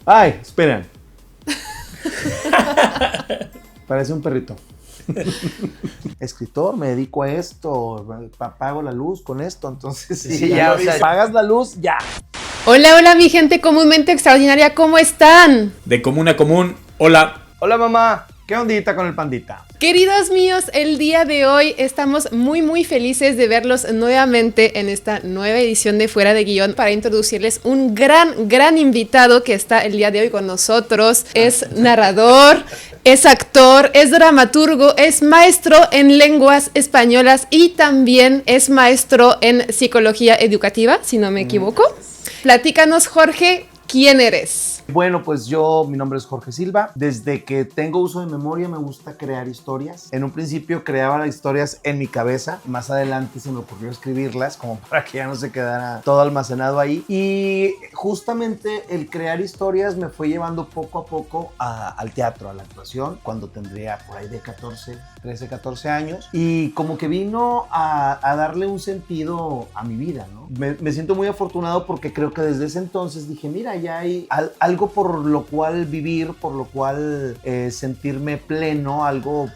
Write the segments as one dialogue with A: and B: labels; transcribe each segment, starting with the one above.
A: Ay, esperen. Parece un perrito. Escritor, me dedico a esto, pago la luz con esto, entonces
B: sí, ya, o sea,
A: pagas la luz, ya.
C: Hola, hola mi gente comúnmente extraordinaria, ¿cómo están?
D: De común a común, hola.
A: Hola mamá, ¿qué ondita con el pandita?
C: Queridos míos, el día de hoy estamos muy felices de verlos nuevamente en esta nueva edición de Fuera de Guión para introducirles un gran invitado que está el día de hoy con nosotros. Es narrador, es actor, es dramaturgo, es maestro en lenguas españolas y también es maestro en psicología educativa, si no me equivoco. Platícanos, Jorge, ¿quién eres?
A: Bueno, pues mi nombre es Jorge Silva. Desde que tengo uso de memoria me gusta crear historias. En un principio creaba las historias en mi cabeza. Más adelante se me ocurrió escribirlas como para que ya no se quedara todo almacenado ahí. Y justamente el crear historias me fue llevando poco a poco al teatro, a la actuación, cuando tendría por ahí de 13, 14 años. Y como que vino a darle un sentido a mi vida, ¿no? Me siento muy afortunado porque creo que desde ese entonces dije, mira, ya hay algo por lo cual vivir, por lo cual sentirme pleno, algo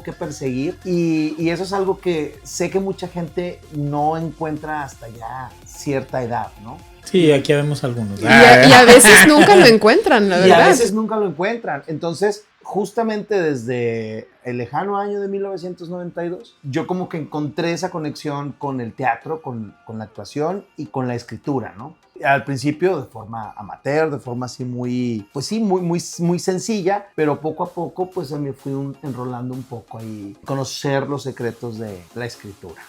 A: que perseguir, y eso es algo que sé que mucha gente no encuentra hasta ya cierta edad, ¿no?
D: Sí, aquí vemos algunos.
C: Y a veces nunca lo encuentran, la verdad.
A: Y a veces nunca lo encuentran. Entonces, justamente desde el lejano año de 1992, yo como que encontré esa conexión con el teatro, con la actuación y con la escritura, ¿no? Al principio de forma amateur, de forma así muy sencilla, pero poco a poco pues me fui enrolando un poco y conocer los secretos de la escritura.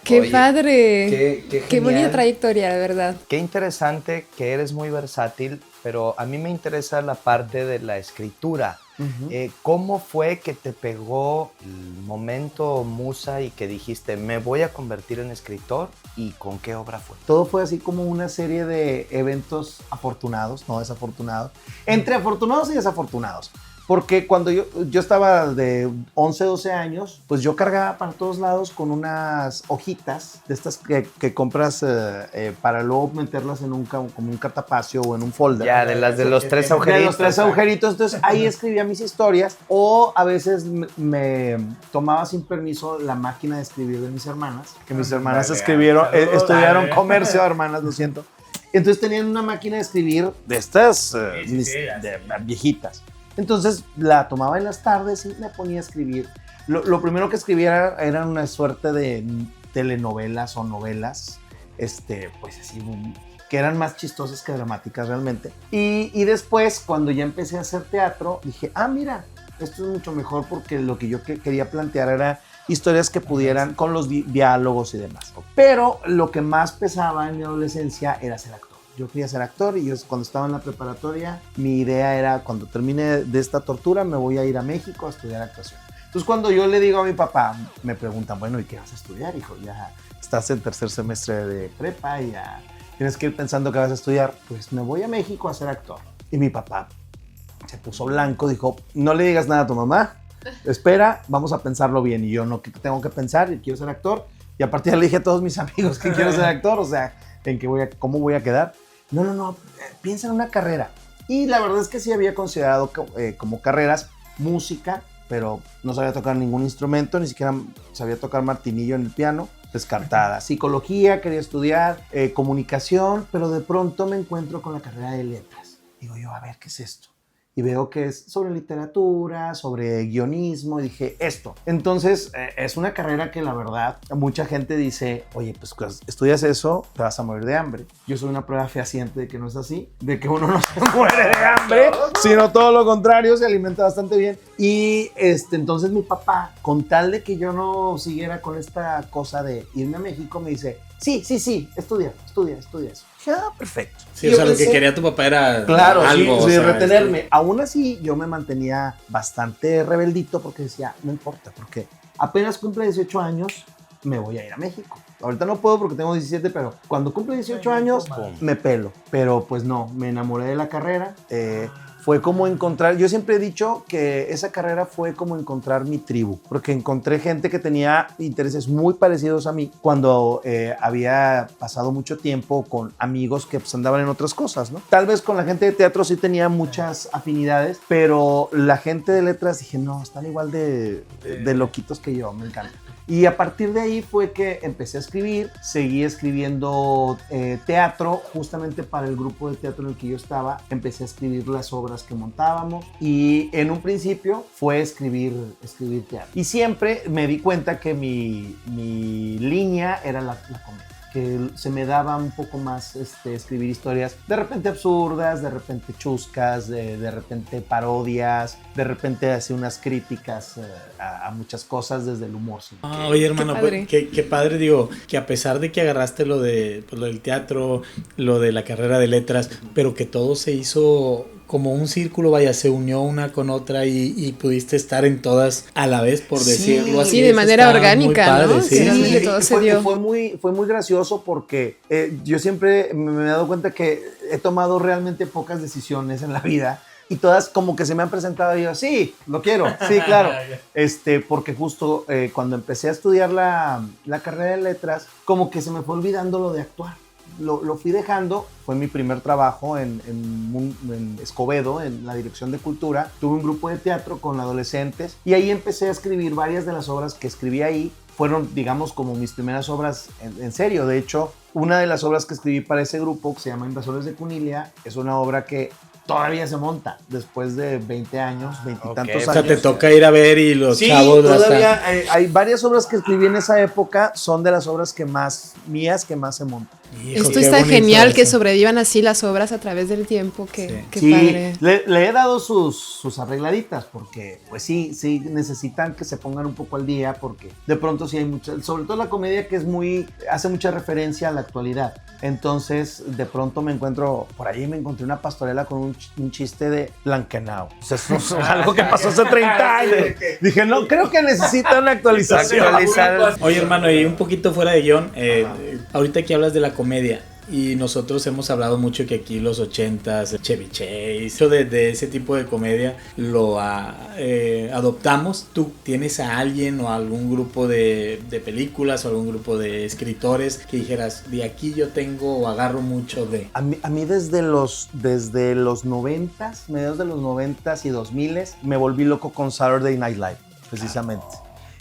C: ¡Qué
B: Oye,
C: padre!
B: qué
C: bonita
B: genial.
C: trayectoria, de verdad.
B: Qué interesante que eres muy versátil, pero a mí me interesa la parte de la escritura.
A: Uh-huh.
B: ¿Cómo fue que te pegó el momento musa y que dijiste, me voy a convertir en escritor? ¿Y con qué obra fue?
A: Todo fue así como una serie de eventos afortunados, no desafortunados, entre afortunados y desafortunados. Porque cuando yo estaba de 11, 12 años, pues yo cargaba para todos lados con unas hojitas de estas que compras para luego meterlas en como un cartapacio o en un folder.
B: Ya, de los tres agujeritos.
A: De los tres agujeritos. Entonces ahí escribía mis historias, o a veces me tomaba sin permiso la máquina de escribir de mis hermanas, que mis hermanas estudiaron comercio, hermanas, lo siento. Entonces tenían una máquina de escribir de estas viejitas. Entonces la tomaba en las tardes y me ponía a escribir. Lo primero que escribía era una suerte de telenovelas o novelas, pues así, que eran más chistosas que dramáticas realmente. Y después, cuando ya empecé a hacer teatro, dije, mira, esto es mucho mejor, porque lo que yo quería plantear era historias que pudieran, con los diálogos y demás. Pero lo que más pesaba en mi adolescencia era ser actor. Yo quería ser actor, y cuando estaba en la preparatoria, mi idea era, cuando termine de esta tortura, me voy a ir a México a estudiar actuación. Entonces, cuando yo le digo a mi papá, me preguntan, bueno, ¿y qué vas a estudiar, hijo? Ya estás en tercer semestre de prepa y ya tienes que ir pensando qué vas a estudiar. Pues me voy a México a ser actor. Y mi papá se puso blanco, dijo, no le digas nada a tu mamá, espera, vamos a pensarlo bien. Y yo no tengo que pensar, y quiero ser actor. Y a partir de ahí le dije a todos mis amigos que quiero ser actor, o sea, ¿cómo voy a quedar? No, piensa en una carrera. Y la verdad es que sí había considerado como carreras música, pero no sabía tocar ningún instrumento, ni siquiera sabía tocar martinillo en el piano, descartada. Psicología, quería estudiar, comunicación, pero de pronto me encuentro con la carrera de letras. Digo yo, a ver, ¿qué es esto? Y veo que es sobre literatura, sobre guionismo, y dije, esto. Entonces, es una carrera que la verdad, mucha gente dice, oye, pues estudias eso, te vas a morir de hambre. Yo soy una prueba fehaciente de que no es así, de que uno no se muere de hambre, sino todo lo contrario, se alimenta bastante bien. Y entonces mi papá, con tal de que yo no siguiera con esta cosa de irme a México, me dice, sí, estudia eso. Perfecto.
D: Sí, o sea, lo que quería tu papá era algo.
A: Sí, retenerme. Aún así, yo me mantenía bastante rebeldito, porque decía, no importa, porque apenas cumple 18 años, me voy a ir a México. Ahorita no puedo porque tengo 17, pero cuando cumple 18 años, me pelo. Pero pues no, me enamoré de la carrera. fue como encontrar, yo siempre he dicho que esa carrera fue como encontrar mi tribu, porque encontré gente que tenía intereses muy parecidos a mí cuando había pasado mucho tiempo con amigos que pues, andaban en otras cosas, ¿no? Tal vez con la gente de teatro sí tenía muchas afinidades, pero la gente de letras dije, no, están igual de loquitos que yo, me encanta. Y a partir de ahí fue que empecé a escribir, seguí escribiendo teatro, justamente para el grupo de teatro en el que yo estaba, empecé a escribir las obras que montábamos y en un principio fue escribir teatro. Y siempre me di cuenta que mi línea era la comedia, que se me daba un poco más escribir historias de repente absurdas, de repente chuscas, de repente parodias, de repente hacer unas críticas a muchas cosas desde el humor. ¿Sí?
D: Oye, hermano, qué padre, digo, que a pesar de que agarraste lo del teatro, lo de la carrera de letras, pero que todo se hizo como un círculo, vaya, se unió una con otra y pudiste estar en todas a la vez, por decirlo así.
C: Sí, de manera orgánica, padre, ¿no?
D: Sí,
C: realmente todo se dio.
A: Fue muy gracioso porque yo siempre me he dado cuenta que he tomado realmente pocas decisiones en la vida y todas como que se me han presentado y yo, sí, lo quiero, sí, claro. Porque justo cuando empecé a estudiar la carrera de letras, como que se me fue olvidando lo de actuar. Lo fui dejando, fue mi primer trabajo en Escobedo, en la Dirección de Cultura. Tuve un grupo de teatro con adolescentes y ahí empecé a escribir varias de las obras que escribí ahí. Fueron, digamos, como mis primeras obras en serio. De hecho, una de las obras que escribí para ese grupo, que se llama Invasores de Cunilia, es una obra que todavía se monta después de 20 años, 20 y tantos años.
D: O sea, te toca ir a ver y los
A: sí,
D: chavos...
A: todavía hay varias obras que escribí en esa época, son de las obras que más se montan.
C: Hijo, esto está genial eso. Que sobrevivan así las obras a través del tiempo, qué padre.
A: Le he dado sus arregladitas porque pues sí necesitan que se pongan un poco al día porque de pronto sí hay mucha, sobre todo la comedia que hace mucha referencia a la actualidad. Entonces de pronto me encontré una pastorela con un chiste de Blankenau. O sea, eso es algo que pasó hace 30 años. Dije, no, creo que necesita una actualización.
D: Oye, hermano, y un poquito fuera de guión, ahorita que hablas de la comedia, y nosotros hemos hablado mucho que aquí los 80s, Chevy Chase, de ese tipo de comedia lo adoptamos. ¿Tú tienes a alguien o algún grupo de películas o algún grupo de escritores que dijeras, de aquí yo tengo o agarro mucho de?
A: A mí desde los 90s, mediados de los 90s y 2000s, me volví loco con Saturday Night Live, precisamente.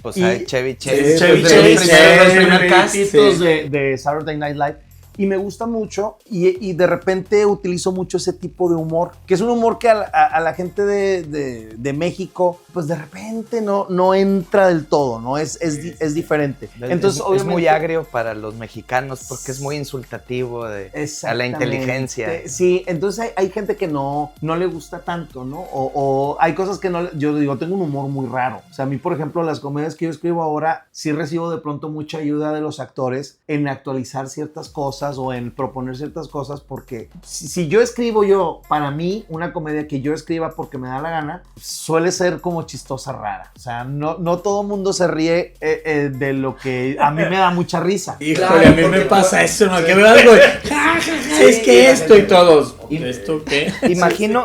B: Pues hay Chevy Chase.
A: Los primeros castitos de Saturday Night Live. Y me gusta mucho y de repente utilizo mucho ese tipo de humor, que es un humor que a la gente de México, pues de repente no entra del todo, ¿no? Es diferente.
B: Entonces, es muy agrio para los mexicanos porque es muy insultativo a la inteligencia.
A: Sí, entonces hay gente que no le gusta tanto, ¿no? O hay cosas que no... Yo digo, tengo un humor muy raro. O sea, a mí, por ejemplo, las comedias que yo escribo ahora, sí recibo de pronto mucha ayuda de los actores en actualizar ciertas cosas o en proponer ciertas cosas, porque si yo escribo para mí, una comedia que yo escriba porque me da la gana, suele ser como chistosa, rara. O sea, no todo mundo se ríe de lo que a mí me da mucha risa.
D: Híjole, claro, a mí me pasa eso, ¿no? Que veo algo es que esto y todos. ¿Esto qué?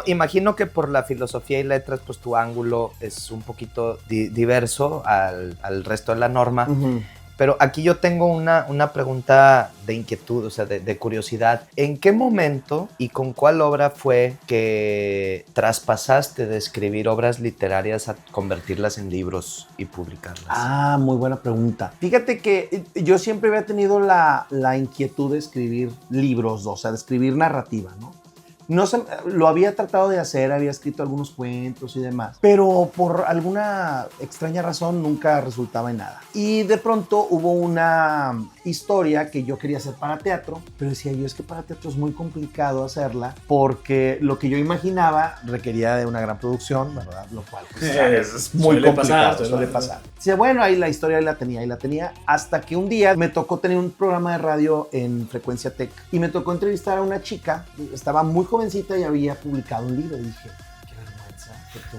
B: Imagino que por la filosofía y letras, pues tu ángulo es un poquito diverso al resto de la norma. Uh-huh. Pero aquí yo tengo una pregunta de inquietud, o sea, de curiosidad. ¿En qué momento y con cuál obra fue que traspasaste de escribir obras literarias a convertirlas en libros y publicarlas?
A: Muy buena pregunta. Fíjate que yo siempre había tenido la inquietud de escribir libros, o sea, de escribir narrativa, ¿no? No sé, lo había tratado de hacer, había escrito algunos cuentos y demás, pero por alguna extraña razón nunca resultaba en nada. Y de pronto hubo una historia que yo quería hacer para teatro, pero decía yo, es que para teatro es muy complicado hacerla porque lo que yo imaginaba requería de una gran producción, ¿verdad? Lo cual pues, es muy complicado, suele pasar. Decía, bueno, ahí la historia ahí la tenía, hasta que un día me tocó tener un programa de radio en Frecuencia Tech y me tocó entrevistar a una chica, estaba muy jovencita y había publicado un libro. Y dije, qué vergüenza que tú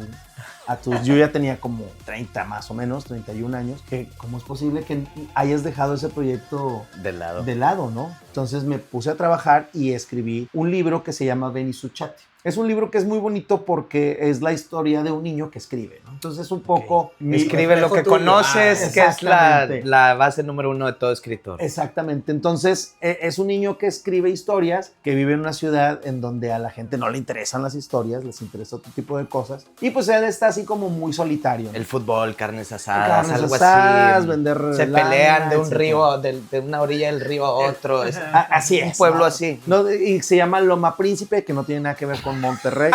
A: Yo ya tenía como 30 más o menos, 31 años, que cómo es posible que hayas dejado ese proyecto
B: De lado.
A: ¿no? Entonces me puse a trabajar y escribí un libro que se llama Ven y Suchate. Es un libro que es muy bonito porque es la historia de un niño que escribe, ¿no? Entonces es un poco...
B: Escribe lo que
D: tuyo.
B: conoces, que es
A: exactamente.
B: la base número 1 de todo escritor.
A: Exactamente. Entonces es un niño que escribe historias, que vive en una ciudad en donde a la gente no le interesan las historias, les interesa otro tipo de cosas. Y pues él está así como muy solitario, ¿no?
B: El fútbol, carnes asadas,
A: Carnes
B: algo
A: asadas,
B: así.
A: vender
B: Se
A: lana,
B: pelean de un
A: etcétera.
B: río, de una orilla del río a otro. Es
A: Así es.
B: un pueblo así.
A: No, y se llama Loma Príncipe, que no tiene nada que ver con Monterrey.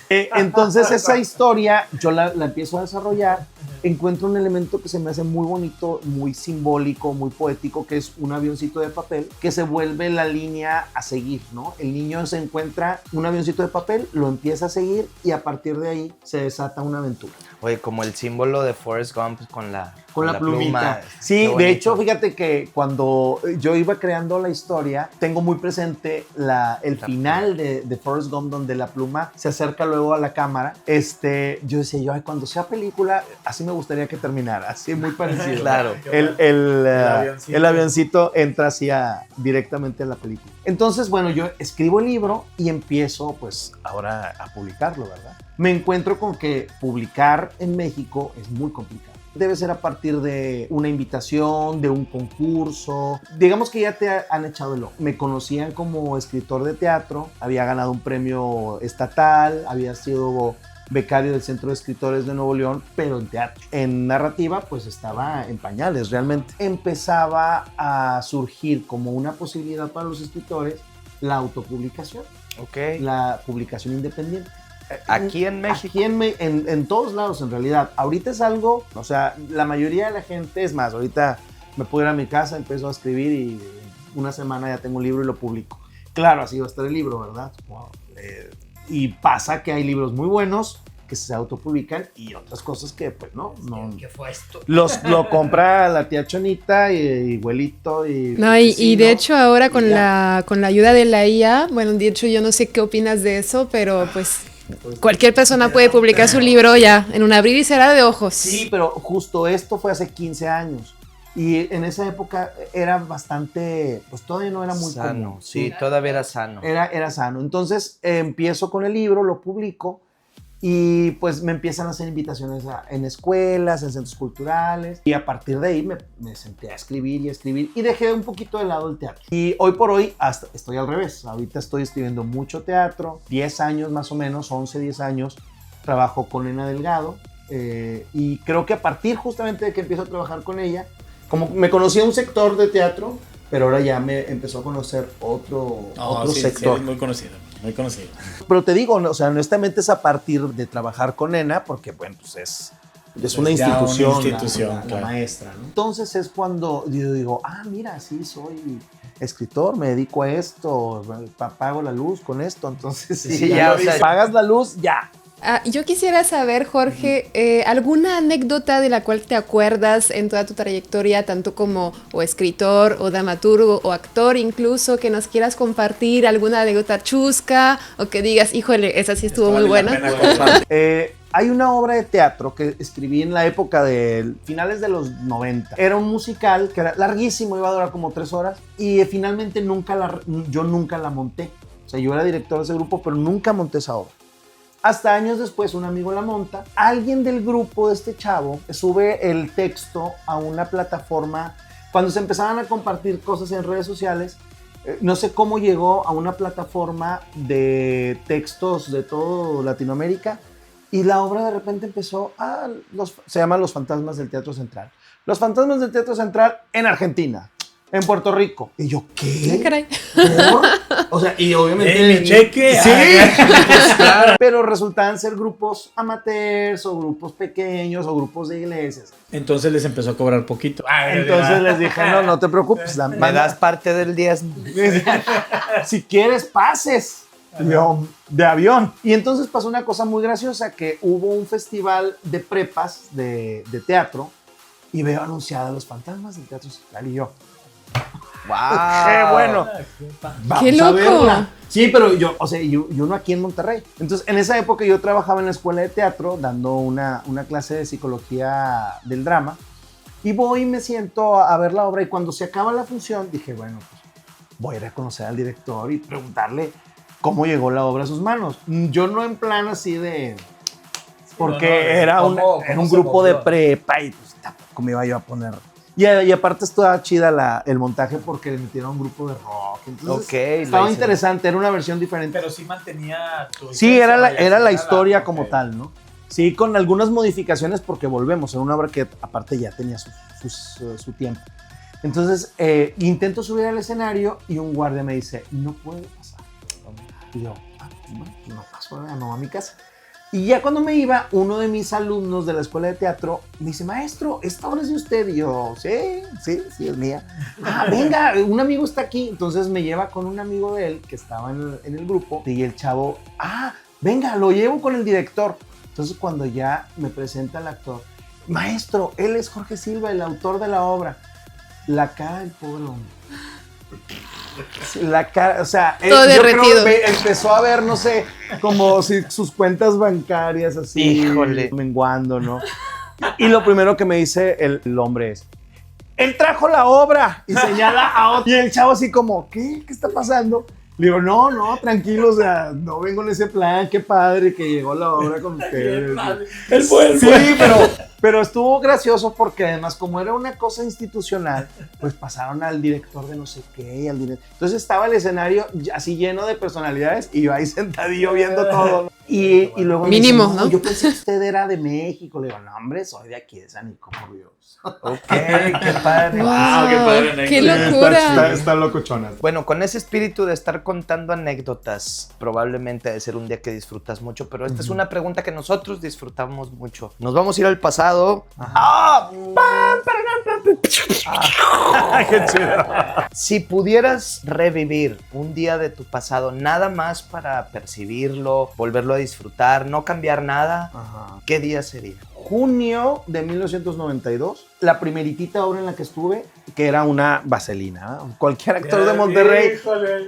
A: Entonces esa historia yo la empiezo a desarrollar, encuentro un elemento que se me hace muy bonito, muy simbólico, muy poético, que es un avioncito de papel que se vuelve la línea a seguir, ¿no? El niño se encuentra un avioncito de papel, lo empieza a seguir y a partir de ahí se desata una aventura.
B: Oye, como el símbolo de Forrest Gump con la
A: plumita.
B: pluma.
A: Sí,
B: Qué
A: de
B: bonito.
A: hecho, fíjate que cuando yo iba creando la historia, tengo muy presente el final de Forrest Gump, donde la pluma se acerca luego a la cámara. Yo decía, ay, cuando sea película, así me gustaría que terminara, así muy parecido.
B: Claro.
A: El avioncito entra directamente a la película. Entonces, bueno, yo escribo el libro y empiezo, pues, ahora a publicarlo, ¿verdad? Me encuentro con que publicar en México es muy complicado. Debe ser a partir de una invitación, de un concurso. Digamos que ya te han echado el ojo. Me conocían como escritor de teatro, había ganado un premio estatal, había sido becario del Centro de Escritores de Nuevo León, pero en teatro. En narrativa, pues estaba en pañales realmente. Empezaba a surgir como una posibilidad para los escritores la autopublicación,
B: Ok.
A: la publicación independiente.
B: Aquí en México.
A: Aquí en todos lados, en realidad. Ahorita es algo, o sea, la mayoría de la gente, es más, ahorita me puedo ir a mi casa, empiezo a escribir y una semana ya tengo un libro y lo publico. Claro, así va a estar el libro, ¿verdad? Wow. Y pasa que hay libros muy buenos que se autopublican y otras cosas que, pues, no.
B: ¿Qué fue esto?
A: Lo compra la tía Chonita y abuelito y...
C: No, y
A: vecino,
C: de hecho ahora con
A: y ya.
C: la ayuda de la IA, bueno, de hecho yo no sé qué opinas de eso, pero pues cualquier persona puede publicar su libro ya en un abrir y cerrar de ojos.
A: Sí, pero justo esto fue hace 15 años. Y en esa época era bastante, pues todavía no era muy
B: Sano.
A: común.
B: Sí, todavía era sano.
A: Era sano. Entonces empiezo con el libro, lo publico y pues me empiezan a hacer invitaciones en escuelas, en centros culturales. Y a partir de ahí me senté a escribir y dejé un poquito de lado el teatro. Y hoy por hoy hasta estoy al revés. Ahorita estoy escribiendo mucho teatro, 10 años más o menos, 11, 10 años. Trabajo con Nena Delgado y creo que a partir justamente de que empiezo a trabajar con ella, como me conocía un sector de teatro, pero ahora ya me empezó a conocer otro sector.
D: Sí, muy conocido, muy conocido.
A: Pero te digo, o sea, honestamente es a partir de trabajar con Nena, porque bueno, pues es una
D: ya
A: institución,
D: una institución,
A: la
D: claro.
A: maestra, ¿no? Entonces es cuando yo digo, mira, sí, soy escritor, me dedico a esto, pago la luz con esto, entonces
B: Sí, ya, o sea,
A: pagas la luz, ya.
C: Yo quisiera saber, Jorge, ¿alguna anécdota de la cual te acuerdas en toda tu trayectoria, tanto como o escritor, o dramaturgo, o actor incluso, que nos quieras compartir? ¿Alguna anécdota chusca? O que digas, híjole, esa sí estuvo muy buena.
A: Hay una obra de teatro que escribí en la época de finales de los 90. Era un musical que era larguísimo, iba a durar como 3 horas y finalmente yo nunca la monté. O sea, yo era director de ese grupo, pero nunca monté esa obra. Hasta años después un amigo la monta. Alguien del grupo de este chavo sube el texto a una plataforma. Cuando se empezaban a compartir cosas en redes sociales, no sé cómo llegó a una plataforma de textos de todo Latinoamérica y la obra de repente empezó se llama Los Fantasmas del Teatro Central. Los Fantasmas del Teatro Central en Argentina, en Puerto Rico. Y yo, ¿qué?
C: Caray.
A: ¿Por? O sea, y obviamente...
D: mi cheque!
A: Sí, pues claro. Pero resultaban ser grupos amateurs o grupos pequeños o grupos de iglesias.
D: Entonces les empezó a cobrar poquito.
A: Entonces les dije, no te preocupes.
B: Me das parte del 10.
A: Si quieres, pases. De avión. Y entonces pasó una cosa muy graciosa, que hubo un festival de prepas de teatro y veo anunciada Los Fantasmas del Teatro Central y yo,
B: ¡Wow!
A: ¡Qué bueno! Vamos
C: ¡Qué
A: a
C: loco!
A: verla. Sí, pero yo no aquí en Monterrey. Entonces, en esa época yo trabajaba en la escuela de teatro dando una clase de psicología del drama. Y voy y me siento a ver la obra y cuando se acaba la función dije, bueno, pues voy a ir a conocer al director y preguntarle cómo llegó la obra a sus manos. Yo no en plan así de... Porque era un grupo de prepa y pues tampoco me iba yo a poner... Y aparte estaba chida el montaje porque le metieron un grupo de rock. Entonces estaba interesante, era una versión diferente.
D: Pero sí mantenía tu...
A: Sí, era la historia como tal, ¿no? Sí, con algunas modificaciones porque volvemos, era una obra que aparte ya tenía su tiempo. Entonces intento subir al escenario y un guardia me dice, no puede pasar. Y yo, no paso, no a mi casa. Y ya cuando me iba, uno de mis alumnos de la escuela de teatro me dice, maestro, ¿esta obra es de usted? Y yo, sí, es mía. Venga, un amigo está aquí. Entonces me lleva con un amigo de él que estaba en el grupo y el chavo, venga, lo llevo con el director. Entonces cuando ya me presenta el actor, maestro, él es Jorge Silva, el autor de la obra. La cara del pobre hombre. La cara, o sea,
C: todo derretido.
A: Creo que empezó a ver, no sé, como si sus cuentas bancarias así,
B: híjole,
A: menguando, ¿no? Y lo primero que me dice el hombre es, él trajo la obra y señala a otro. Y el chavo así como, ¿qué está pasando? Le digo, no, tranquilo, o sea, no vengo en ese plan, qué padre que llegó la obra con ustedes.
D: Él fue.
A: Sí, pero estuvo gracioso porque además como era una cosa institucional, pues pasaron al director de no sé qué y al director. Entonces estaba el escenario así lleno de personalidades y yo ahí sentadillo viendo todo, ¿no? Y luego
C: mínimo,
A: me dice,
C: ¿no?
A: Yo pensé que usted era de México. Le digo, no, hombre, soy de aquí, de San Nicolás.
B: Ok, qué padre.
C: Wow,
D: qué padre.
C: ¡Qué locura!
A: Está locochona.
B: Bueno, con ese espíritu de estar contando anécdotas, probablemente ha de ser un día que disfrutas mucho, pero esta es una pregunta que nosotros disfrutamos mucho. Nos vamos a ir al pasado.
A: ¡Qué chido!
B: Si pudieras revivir un día de tu pasado, nada más para percibirlo, volverlo a disfrutar, no cambiar nada, ¿qué día sería?
A: Junio de 1992, la primeritita obra en la que estuve, que era una vaselina. Cualquier actor de Monterrey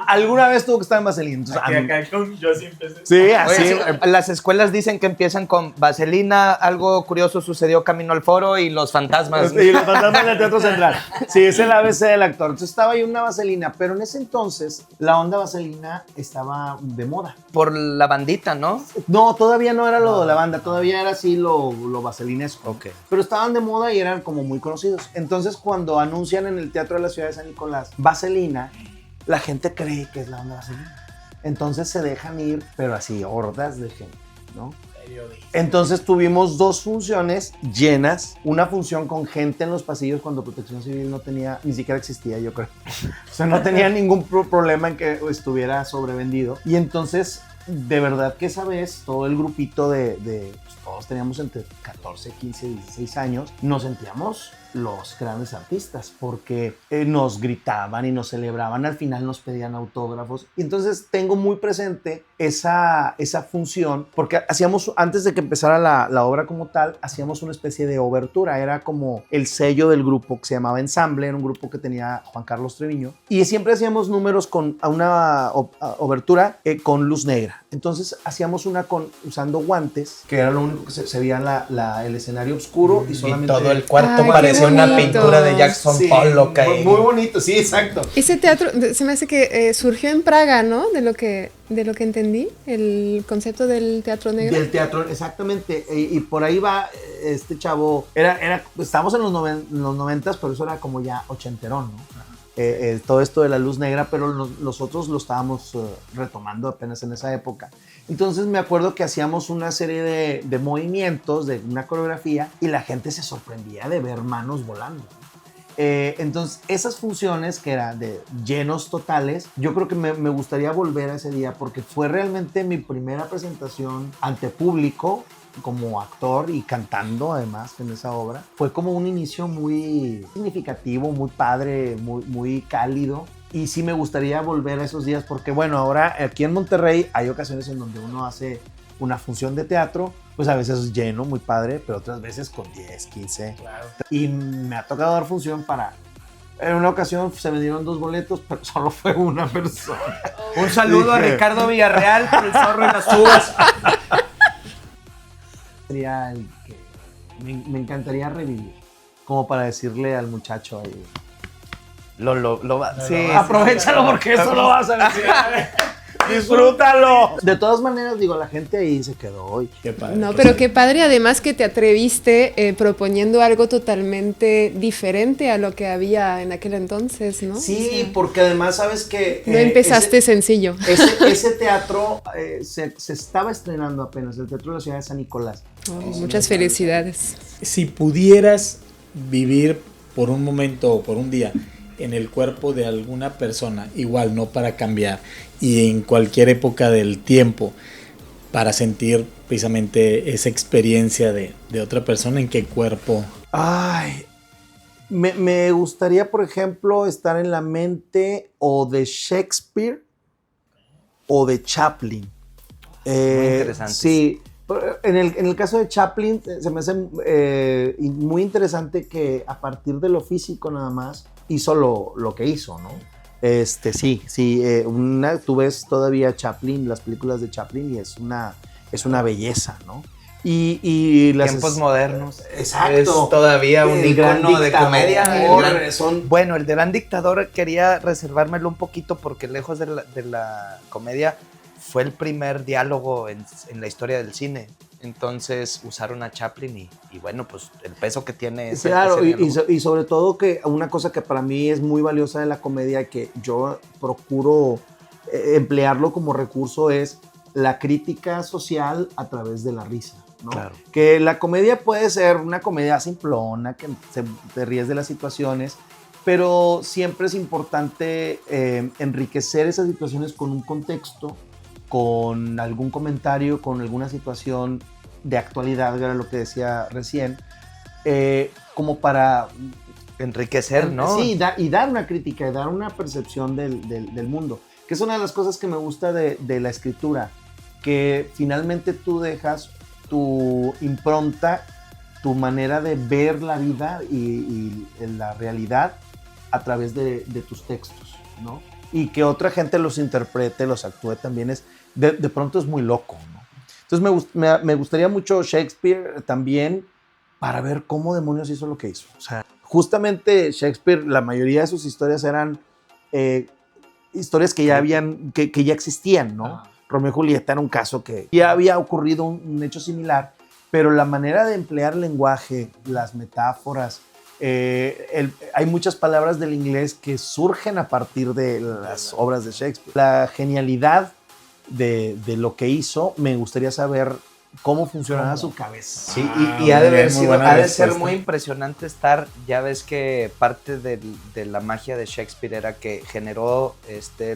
A: alguna vez tuvo que estar en vaselina. Entonces,
D: yo sí empecé.
A: Sí, así.
B: Oye, las escuelas dicen que empiezan con vaselina, algo curioso sucedió camino al foro y los fantasmas.
A: Y los fantasmas del Teatro Central. Sí, es el ABC del actor. Entonces estaba ahí una vaselina, pero en ese entonces la onda vaselina estaba de moda.
B: Por la bandita, ¿no?
A: No, todavía no era lo de la banda, todavía era así lo vaselinesco.
B: Ok.
A: Pero estaban de moda y eran como muy conocidos. Entonces cuando anuncian en el Teatro de la Ciudad de San Nicolás vaselina, la gente cree que es la onda vaselina. Entonces se dejan ir, pero así, hordas de gente, ¿no? Entonces tuvimos 2 funciones llenas, una función con gente en los pasillos cuando Protección Civil no tenía, ni siquiera existía, yo creo. O sea, no tenía ningún problema en que estuviera sobrevendido. Y entonces, de verdad que esa vez, todo el grupito pues, todos teníamos entre 14, 15, 16 años, nos sentíamos los grandes artistas porque nos gritaban y nos celebraban, al final nos pedían autógrafos. Y entonces tengo muy presente esa función porque hacíamos, antes de que empezara la obra como tal, hacíamos una especie de obertura, era como el sello del grupo que se llamaba Ensamble, era un grupo que tenía Juan Carlos Treviño y siempre hacíamos números con una obertura con luz negra. Entonces hacíamos una usando guantes, que era lo único que se veía el escenario oscuro y solamente...
B: todo el cuarto
C: Ay,
B: parecía
C: qué
B: una
C: bonito.
B: pintura de Jackson Pollock.
A: Muy bonito, sí, exacto.
C: Ese teatro se me hace que surgió en Praga, ¿no? De lo que entendí, el concepto del teatro negro.
A: Del teatro, exactamente. Y por ahí va este chavo. Estábamos en los 90s, pero eso era como ya ochenterón, ¿no? Todo esto de la luz negra, pero nosotros lo estábamos retomando apenas en esa época. Entonces me acuerdo que hacíamos una serie de movimientos, de una coreografía, y la gente se sorprendía de ver manos volando. Entonces esas funciones que eran de llenos totales, yo creo que me gustaría volver a ese día porque fue realmente mi primera presentación ante público como actor y cantando además en esa obra. Fue como un inicio muy significativo, muy padre, muy cálido. Y sí me gustaría volver a esos días porque bueno, ahora aquí en Monterrey hay ocasiones en donde uno hace una función de teatro, pues a veces lleno, muy padre, pero otras veces con 10, 15.
D: Claro.
A: Y me ha tocado dar función para En una ocasión se vendieron 2 boletos, pero solo fue una persona.
B: Un saludo a Ricardo Villarreal por el zorro y las uvas.
A: Sería el que me encantaría revivir, como para decirle al muchacho ahí.
B: Sí,
A: Aprovechalo porque eso lo vas a decir. ¡Disfrútalo! De todas maneras, digo, la gente ahí se quedó hoy.
D: Qué padre.
C: No, pero qué padre además que te atreviste proponiendo algo totalmente diferente a lo que había en aquel entonces, ¿no?
A: Sí,
C: O sea,
A: porque además sabes que...
C: no empezaste sencillo.
A: Ese teatro se estaba estrenando apenas, el Teatro de la Ciudad de San Nicolás.
C: Oh, muchas felicidades.
D: Si pudieras vivir por un momento o por un día en el cuerpo de alguna persona, igual no para cambiar, y en cualquier época del tiempo, para sentir precisamente esa experiencia de otra persona, ¿en qué cuerpo?
A: Ay, me gustaría, por ejemplo, estar en la mente o de Shakespeare o de Chaplin.
B: Muy interesante.
A: Sí, en el caso de Chaplin se me hace muy interesante que a partir de lo físico nada más hizo lo que hizo, ¿no? Sí, tú ves todavía Chaplin, las películas de Chaplin y es una belleza, ¿no? Y las
B: tiempos modernos.
A: Exacto.
B: Es todavía un
A: El gran
B: icono de
A: dictador,
B: comedia.
A: Bueno,
B: El de Gran Dictador quería reservármelo un poquito porque lejos de la comedia fue el primer diálogo en la historia del cine. Entonces usaron a Chaplin y bueno, pues el peso que tiene ese
A: claro,
B: diálogo.
A: y sobre todo que una cosa que para mí es muy valiosa de la comedia, que yo procuro emplearlo como recurso, es la crítica social a través de la risa, ¿no?
B: Claro.
A: Que la comedia puede ser una comedia simplona, que te ríes de las situaciones, pero siempre es importante enriquecer esas situaciones con un contexto, con algún comentario, con alguna situación de actualidad, era lo que decía recién, como para
B: Enriquecer, ¿no?
A: Sí, y dar una crítica, y dar una percepción del mundo, que es una de las cosas que me gusta de la escritura, que finalmente tú dejas tu impronta, tu manera de ver la vida y la realidad a través de tus textos, ¿no? Y que otra gente los interprete, los actúe también, de pronto es muy loco, ¿no? Entonces me gustaría mucho Shakespeare también para ver cómo demonios hizo lo que hizo. O sea, justamente Shakespeare, la mayoría de sus historias eran historias que ya que ya existían, ¿no? Romeo y Julieta era un caso que ya había ocurrido un hecho similar, pero la manera de emplear el lenguaje, las metáforas, hay muchas palabras del inglés que surgen a partir de las obras de Shakespeare. La genialidad de lo que hizo, me gustaría saber cómo funcionaba su cabeza.
B: Sí, y ha de ser
D: respuesta.
B: muy impresionante estar, ya ves que parte de la magia de Shakespeare era que generó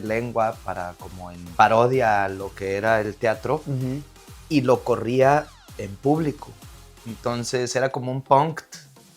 B: lengua para como en parodia a lo que era el teatro,
A: Uh-huh.
B: y lo corría en público. Entonces era como un punk.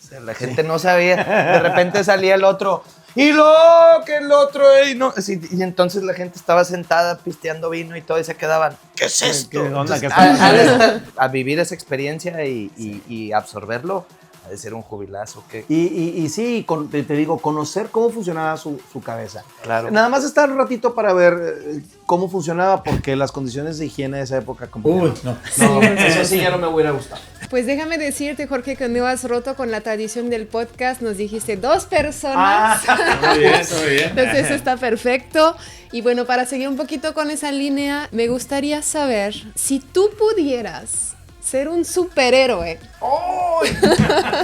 B: O sea, la gente no sabía, de repente salía el otro, y luego que el otro, y no, sí, y entonces la gente estaba sentada pisteando vino y todo, y se quedaban, ¿qué es esto?
A: ¿Qué onda? ¿Qué
B: Entonces, a vivir esa experiencia y absorberlo, ha de ser un jubilazo.
A: Y sí, te digo, conocer cómo funcionaba su cabeza.
B: Claro.
A: Nada más estar un ratito para ver cómo funcionaba, porque las condiciones de higiene de esa época como
D: Uy,
A: que
D: no.
A: no, eso sí ya no me hubiera gustado.
C: Pues déjame decirte, Jorge, que no has roto con la tradición del podcast. Nos dijiste 2 personas.
D: Muy bien, muy bien.
C: Entonces eso está perfecto. Y bueno, para seguir un poquito con esa línea, me gustaría saber si tú pudieras ser un superhéroe.
A: ¡Oh!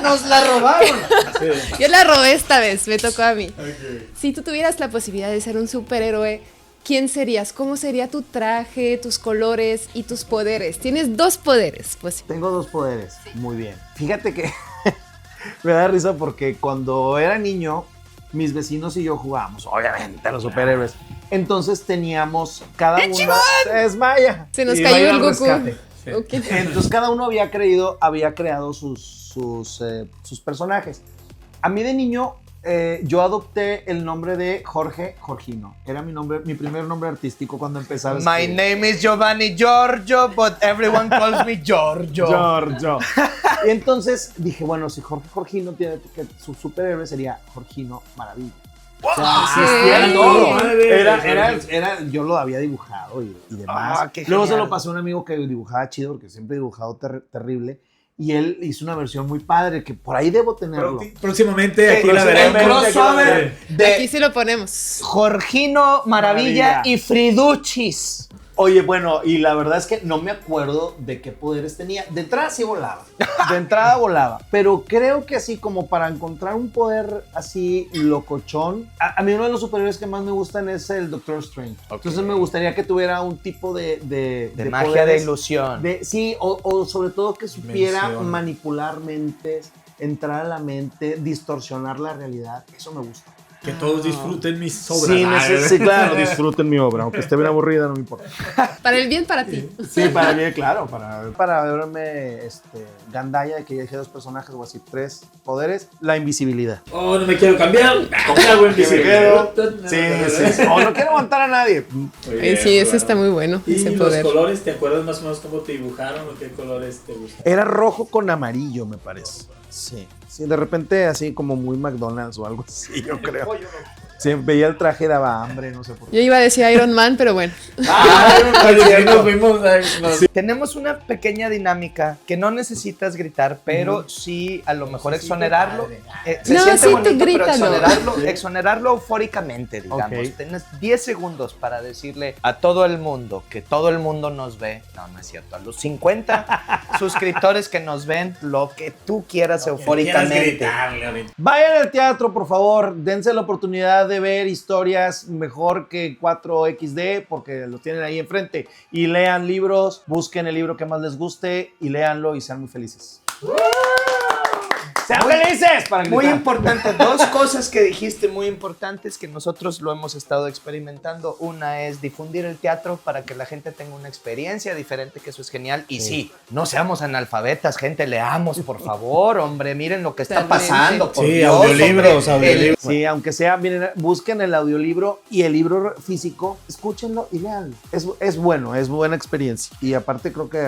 A: ¡Nos la robaron!
D: Sí.
C: Yo la robé esta vez, me tocó a mí.
D: Okay.
C: Si tú tuvieras la posibilidad de ser un superhéroe, ¿quién serías? ¿Cómo sería tu traje, tus colores y tus poderes? Tienes 2 poderes, pues.
A: Tengo 2 poderes. Muy bien. Fíjate que me da risa porque cuando era niño, mis vecinos y yo jugábamos, obviamente, a los superhéroes. Entonces teníamos cada uno... ¡Es Maya!
C: Se nos
A: Y
C: cayó
A: Maya
C: el
A: al
C: Goku.
A: rescate.
C: Sí. Okay.
A: Entonces cada uno había creado sus personajes. A mí de niño yo adopté el nombre de Jorgino. Era mi primer nombre artístico cuando empezaba a
B: My
A: escribir.
B: name is Giovanni Giorgio, but everyone calls me Giorgio.
A: Giorgio. Y entonces dije, bueno, si Jorgino tiene que su superhéroe sería Jorgino Maravilla. O sea, existía
C: Sí.
A: todo. Yo lo había dibujado y demás.
B: Qué
A: Luego se
B: genial.
A: lo pasó a un amigo que dibujaba chido, porque siempre he dibujado terrible. Y él hizo una versión muy padre, que por ahí debo tenerlo.
D: Próximamente aquí la
B: El
D: veremos.
B: crossover
C: Aquí
B: de
C: sí lo ponemos.
B: Jorgino Maravilla
A: Maravilla.
B: y Friduchis.
A: Oye, bueno, y la verdad es que no me acuerdo de qué poderes tenía. De entrada sí volaba. De entrada volaba. Pero creo que así como para encontrar un poder así locochón. A mí uno de los superhéroes que más me gustan es el Doctor Strange. Entonces me gustaría que tuviera un tipo de
B: Magia de
A: poderes
B: ilusión.
A: sí, o sobre todo que supiera
D: Mención.
A: manipular mentes, entrar a la mente, distorsionar la realidad. Eso me gusta.
D: Que todos disfruten mis obras.
A: Sí, claro, disfruten mi obra, aunque esté bien aburrida, no me importa.
C: Para el bien, para ti.
A: Sí, para mí, claro, para verme gandalla de que ya dije 2 personajes o así, 3 poderes, la invisibilidad.
D: Oh, no me quiero cambiar. Me hago invisible.
A: Sí. O no quiero aguantar a nadie.
C: Sí, ese está muy bueno,
D: ¿Y
C: ese
D: los
C: poder.
D: colores? ¿Te acuerdas más o menos cómo te dibujaron o qué colores te gustan?
A: Era rojo con amarillo, me parece. Sí, de repente así como muy McDonald's o algo así, yo creo. Sí, veía el traje y daba hambre, no sé por qué.
C: Yo iba a decir Iron Man, pero bueno.
D: Nos fuimos.
B: Tenemos una pequeña dinámica que no necesitas gritar, pero sí a lo mejor exonerarlo. Se
C: No,
B: siente
C: sí,
B: bonito, pero
C: grítalo.
B: exonerarlo eufóricamente, digamos.
A: Ok.
B: Tienes 10 segundos para decirle a todo el mundo que todo el mundo nos ve. No es cierto. A los 50 suscriptores que nos ven, lo que tú quieras eufóricamente.
A: Vayan al teatro, por favor, dense la oportunidad de ver historias mejor que 4XD, porque los tienen ahí enfrente. Y lean libros, busquen el libro que más les guste y léanlo y sean muy felices. ¡Sean felices! Para
B: Muy
A: gritar.
B: importante, 2 cosas que dijiste muy importantes que nosotros lo hemos estado experimentando. Una es difundir el teatro para que la gente tenga una experiencia diferente, que eso es genial. Y sí, no seamos analfabetas, gente, leamos, por favor, hombre, miren lo que está
C: Totalmente.
B: pasando. Por
D: Sí,
B: Dios,
D: audiolibros,
B: hombre.
D: audiolibros.
A: Sí, aunque sea, miren, busquen el audiolibro y el libro físico, escúchenlo y leanlo. Es bueno, es buena experiencia. Y aparte creo que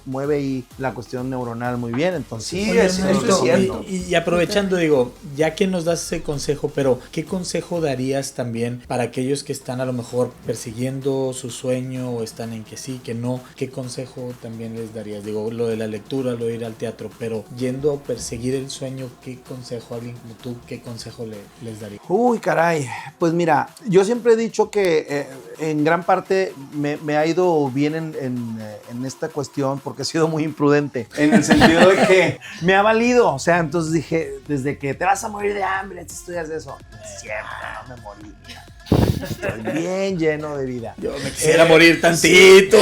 A: mueve ahí la cuestión neuronal muy bien, entonces.
B: Sí,
D: Oye,
B: eso
D: Ernesto,
B: es cierto.
D: y aprovechando, digo, ya que nos das ese consejo, pero ¿qué consejo darías también para aquellos que están a lo mejor persiguiendo su sueño o están en que sí, que no? ¿Qué consejo también les darías? Digo, lo de la lectura, lo de ir al teatro, pero yendo a perseguir el sueño, ¿qué consejo a alguien como tú, qué consejo les darías?
A: Uy, caray. Pues mira, yo siempre he dicho que en gran parte me ha ido bien en esta cuestión porque he sido muy imprudente. En el sentido de que me ha valido. O sea, entonces dije, desde que te vas a morir de hambre, si estudias de eso. No es cierto, no me morí. Estoy bien lleno de vida.
D: Yo me quisiera morir tantito.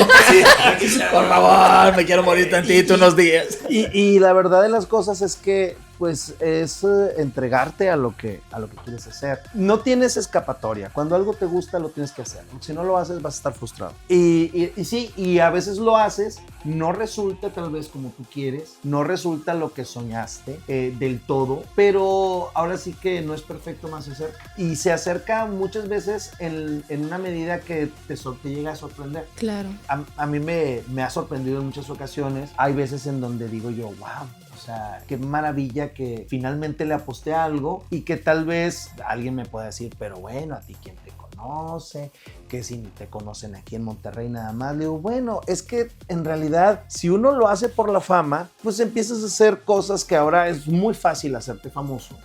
D: Por favor, me quiero morir tantito unos días.
A: Y la verdad de las cosas es que pues es entregarte a lo que quieres hacer. No tienes escapatoria. Cuando algo te gusta, lo tienes que hacer. Si no lo haces, vas a estar frustrado. Y sí, y a veces lo haces, no resulta tal vez como tú quieres, no resulta lo que soñaste del todo, pero ahora sí que no es perfecto, más se acerca. Y se acerca muchas veces en una medida que te llega a sorprender.
C: Claro.
A: A mí me ha sorprendido en muchas ocasiones. Hay veces en donde digo yo, wow, o sea, qué maravilla que finalmente le aposté a algo y que tal vez alguien me pueda decir, pero bueno, a ti quién te conoce, que si te conocen aquí en Monterrey nada más. Le digo, bueno, es que en realidad si uno lo hace por la fama, pues empiezas a hacer cosas que ahora es muy fácil hacerte famoso,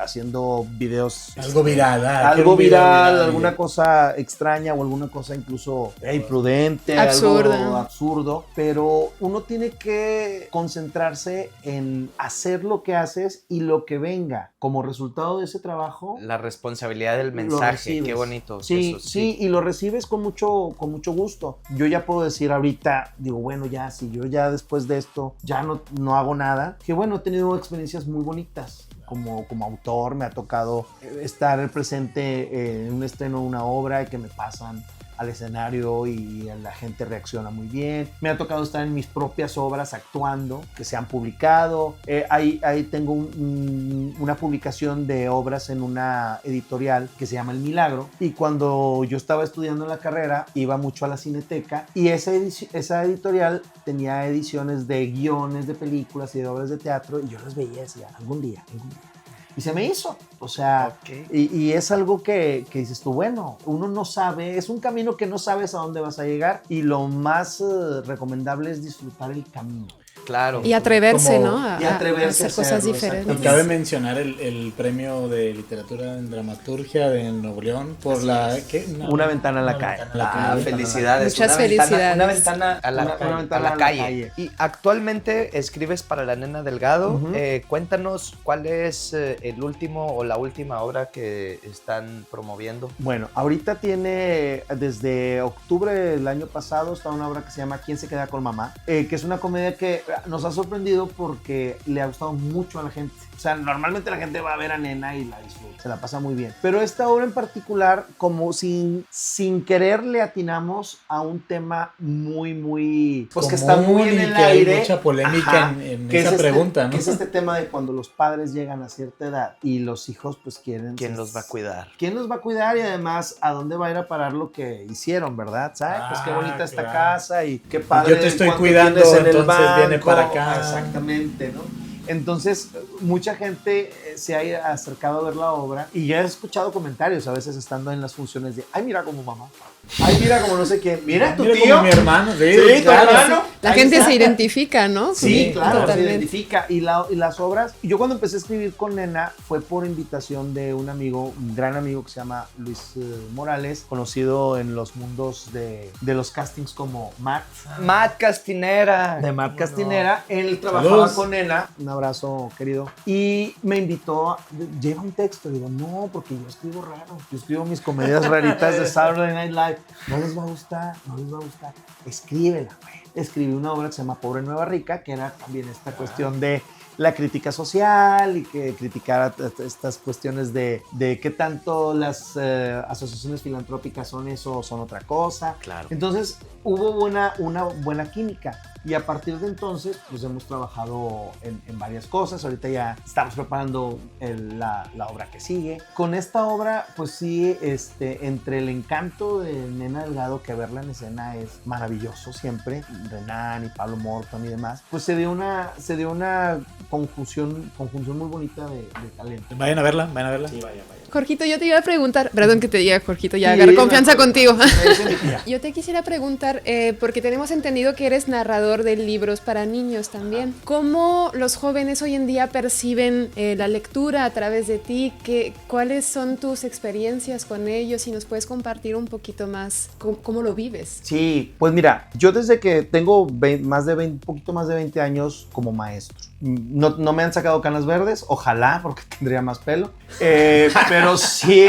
A: haciendo videos.
D: Algo viral.
A: Algo viral, alguna cosa extraña o alguna cosa incluso imprudente,
C: Absurda.
A: algo absurdo, pero uno tiene que concentrarse en hacer lo que haces y lo que venga como resultado de ese trabajo.
B: La responsabilidad del
A: Lo
B: mensaje,
A: recibes.
B: qué bonito.
A: Sí,
B: eso
A: sí, y lo recibes con mucho gusto. Yo ya puedo decir ahorita, digo, bueno, ya, si yo ya después de esto ya no hago nada, que bueno, he tenido experiencias muy bonitas. Como autor me ha tocado estar presente en un estreno de una obra y que me pasan al escenario y la gente reacciona muy bien. Me ha tocado estar en mis propias obras actuando, que se han publicado. Ahí tengo una publicación de obras en una editorial que se llama El Milagro, y cuando yo estaba estudiando la carrera iba mucho a la Cineteca, y esa editorial tenía ediciones de guiones de películas y de obras de teatro, y yo las veía y decía, algún día. Y se me hizo, o sea, y es algo que dices tú, bueno, uno no sabe, es un camino que no sabes a dónde vas a llegar, y lo más recomendable es disfrutar el camino.
B: Claro.
C: Y atreverse, ¿no?
A: Y atreverse
C: a hacer cosas diferentes.
D: Y cabe mencionar el premio de literatura en dramaturgia de Nuevo León por
A: Una ventana a la calle.
B: Felicidades.
C: Muchas felicidades.
B: Una ventana a la
A: ventana a la
B: calle.
A: calle.
B: Y actualmente escribes para La Nena Delgado. Cuéntanos cuál es el último o la última obra que están promoviendo.
A: Bueno, ahorita tiene, desde octubre del año pasado, está una obra que se llama ¿Quién se queda con mamá? Que es una comedia que nos ha sorprendido porque le ha gustado mucho a la gente. O sea, normalmente la gente va a ver a Nena y la disfruta, se la pasa muy bien. Pero esta obra en particular, como sin querer le atinamos a un tema muy, pues que está muy en el aire.
D: Hay mucha polémica en esa pregunta, ¿no?
A: Que es este tema de cuando los padres llegan a cierta edad y los hijos pues quieren...
B: ¿Quién los va a cuidar?
A: ¿Quién los va a cuidar? Y además, ¿a dónde va a ir a parar lo que hicieron, verdad? ¿Sabes? Pues qué bonita esta casa y qué padre.
D: Yo te estoy cuidando, entonces viene para acá.
A: Exactamente, ¿no? Entonces, mucha gente se ha acercado a ver la obra y ya he escuchado comentarios a veces estando en las funciones de, ay, mira como mamá, ay, mira como no sé quién, mira tu tío.
D: Como mi hermano, sí,
A: tu hermano.
C: La gente se identifica, ¿no?
A: Sí, claro,
C: totalmente.
A: se identifica. Y las obras, yo cuando empecé a escribir con Nena fue por invitación de un amigo, un gran amigo que se llama Luis Morales, conocido en los mundos de los castings como
B: Matt Castinera.
A: De Matt Castinera. Él trabajaba con Nena. Un abrazo, querido. Y me invitó, lleva un texto. Digo, no, porque yo escribo raro. Yo escribo mis comedias raritas de Saturday Night Live. No les va a gustar. Escríbela, güey. Escribí una obra que se llama Pobre Nueva Rica, que era también esta cuestión de la crítica social y que criticara estas cuestiones de qué tanto las asociaciones filantrópicas son eso o son otra cosa.
B: Claro.
A: Entonces hubo una buena química. Y a partir de entonces, pues hemos trabajado en varias cosas. Ahorita ya estamos preparando la obra que sigue. Con esta obra, pues sí, entre el encanto de Nena Delgado, que verla en escena es maravilloso siempre, Renan y Pablo Morton y demás, pues se dio una conjunción muy bonita de talento.
D: Vayan a verla. Sí, vaya.
C: Jorgito, yo te iba a preguntar, perdón que te diga Jorgito, ya agarré confianza contigo. Yo te quisiera preguntar, porque tenemos entendido que eres narrador de libros para niños también. ¿Cómo los jóvenes hoy en día perciben la lectura a través de ti? ¿Cuáles son tus experiencias con ellos? Y nos puedes compartir un poquito más cómo lo vives.
A: Sí, pues mira, yo desde que tengo poquito más de 20 años como maestro. No me han sacado canas verdes, ojalá, porque tendría más pelo. Pero sí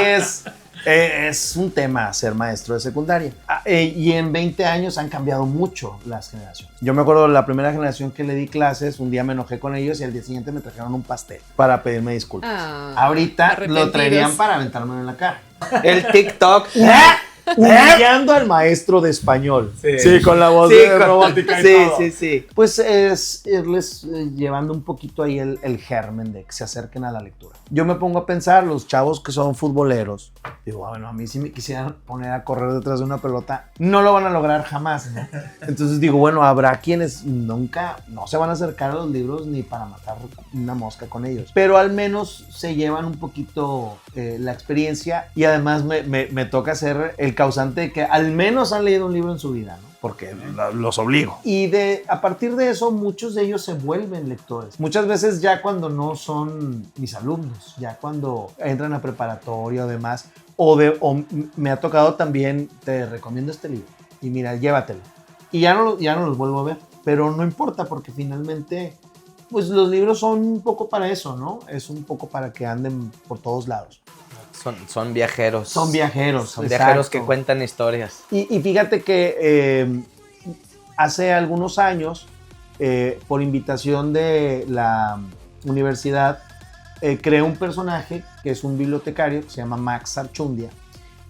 A: es un tema ser maestro de secundaria. Y en 20 años han cambiado mucho las generaciones. Yo me acuerdo la primera generación que le di clases, un día me enojé con ellos y al día siguiente me trajeron un pastel para pedirme disculpas. Ahorita lo traerían para aventármelo en la cara.
B: El TikTok.
A: Humillando al maestro de español. Sí, con la voz robótica y todo. Sí. Pues es irles llevando un poquito ahí el germen de que se acerquen a la lectura. Yo me pongo a pensar, los chavos que son futboleros, digo, bueno, a mí si me quisieran poner a correr detrás de una pelota, no lo van a lograr jamás, ¿no? Entonces digo, bueno, habrá quienes nunca, no se van a acercar a los libros ni para matar una mosca con ellos. Pero al menos se llevan un poquito la experiencia y además me toca ser el causante de que al menos han leído un libro en su vida, ¿no? Porque los obligo. Y a partir de eso, muchos de ellos se vuelven lectores. Muchas veces ya cuando no son mis alumnos, ya cuando entran a preparatoria o demás, o me ha tocado también, te recomiendo este libro, y mira, llévatelo. Y ya no los vuelvo a ver, pero no importa porque finalmente, pues los libros son un poco para eso, ¿no? Es un poco para que anden por todos lados.
B: Son viajeros.
A: Son viajeros.
B: Son viajeros que cuentan historias.
A: Y fíjate que hace algunos años, por invitación de la universidad, creé un personaje que es un bibliotecario que se llama Max Archundia.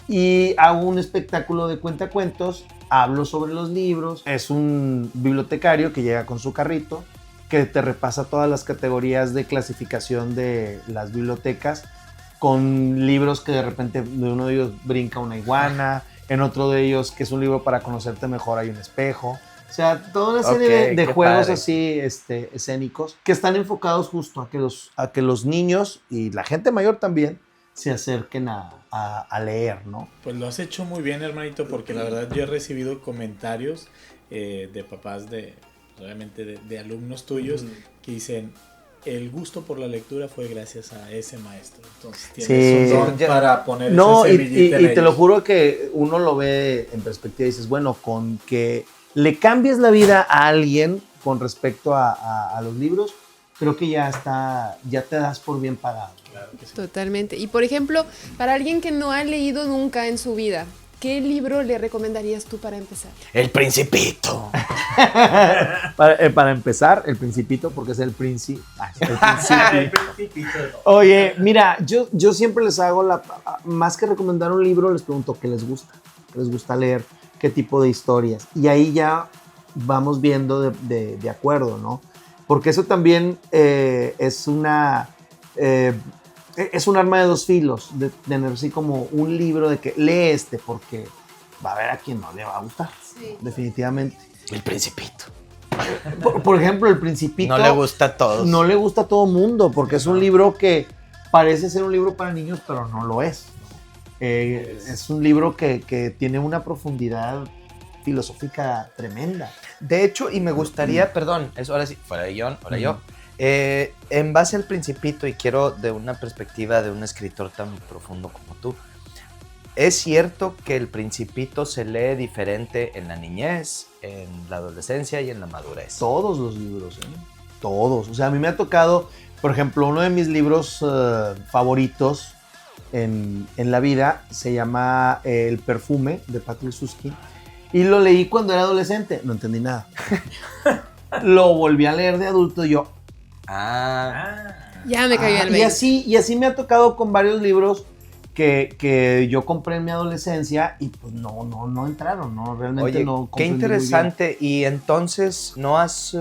A: y hago un espectáculo de cuentacuentos, hablo sobre los libros. Es un bibliotecario que llega con su carrito, que te repasa todas las categorías de clasificación de las bibliotecas, con libros que de repente de uno de ellos brinca una iguana, en otro de ellos, que es un libro para conocerte mejor, hay un espejo. O sea, toda una serie de juegos padre. Así escénicos que están enfocados justo a que los niños y la gente mayor también se acerquen a leer, ¿no?
D: Pues lo has hecho muy bien, hermanito, porque la verdad yo he recibido comentarios de papás obviamente de alumnos tuyos que dicen: el gusto por la lectura fue gracias a ese maestro. Entonces tienes un don para poner esa semillita en
A: y te lo juro que uno lo ve en perspectiva y dices, bueno, con que le cambies la vida a alguien con respecto a los libros, creo que ya te das por bien pagado.
D: Claro que sí.
C: Totalmente. Y por ejemplo, para alguien que no ha leído nunca en su vida, ¿qué libro le recomendarías tú para empezar?
B: El Principito.
A: Para empezar, El Principito, porque es el Principito. El Principito. Oye, mira, yo siempre les hago más que recomendar un libro, les pregunto qué les gusta leer, qué tipo de historias. Y ahí ya vamos viendo de acuerdo, ¿no? Porque eso también es un arma de dos filos, de tener así como un libro de que lee porque va a haber a quien no le va a gustar, sí. Definitivamente.
B: El Principito.
A: Por ejemplo, El Principito.
B: No le gusta a todos.
A: No le gusta a todo mundo, porque es un libro que parece ser un libro para niños, pero no lo es. Es un libro que tiene una profundidad filosófica tremenda.
B: De hecho, y me gustaría, perdón, eso ahora sí, fuera de guión, ahora yo. En base al Principito, y quiero de una perspectiva de un escritor tan profundo como tú, ¿es cierto que el Principito se lee diferente en la niñez, en la adolescencia y en la madurez?
A: Todos los libros, todos. O sea, a mí me ha tocado, por ejemplo, uno de mis libros favoritos en la vida se llama El Perfume, de Patrick Suskind, y lo leí cuando era adolescente, no entendí nada. Lo volví a leer de adulto y yo...
C: Ya me cayó el 20.
A: Y así me ha tocado con varios libros que yo compré en mi adolescencia y pues no entraron, ¿no? Realmente. Oye,
B: no. Qué interesante. Y entonces, ¿no has